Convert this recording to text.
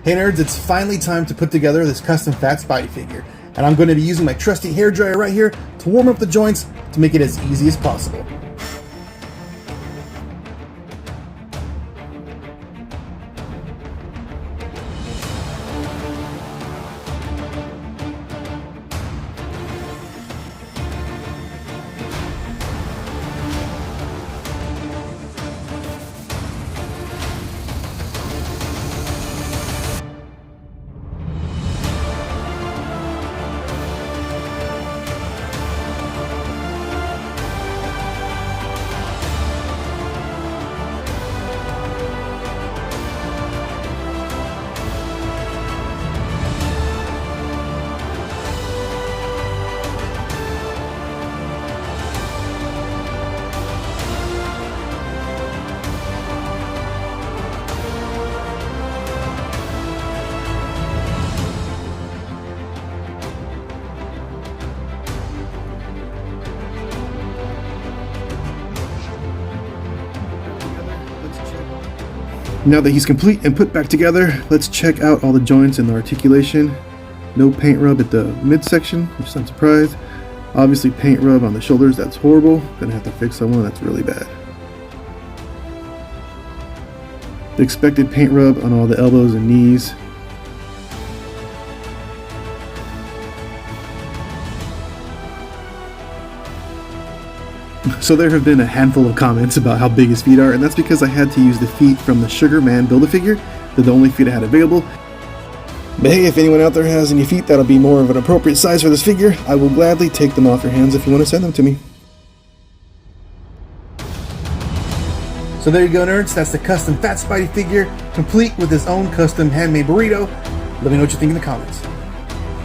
Hey nerds, it's finally time to put together this custom fat Spidey figure, and I'm going to be using my trusty hairdryer right here to warm up the joints to make it as easy as possible. Now that he's complete and put back together, let's check out all the joints and the articulation. No paint rub at the midsection, which is not surprised. Obviously paint rub on the shoulders, that's horrible. Gonna have to fix that one, that's really bad. The expected paint rub on all the elbows and knees. So there have been a handful of comments about how big his feet are, and that's because I had to use the feet from the Sugar Man Build-A-Figure. They're the only feet I had available. But hey, if anyone out there has any feet that'll be more of an appropriate size for this figure, I will gladly take them off your hands if you want to send them to me. So there you go nerds, that's the custom Fat Spidey figure, complete with his own custom handmade burrito. Let me know what you think in the comments.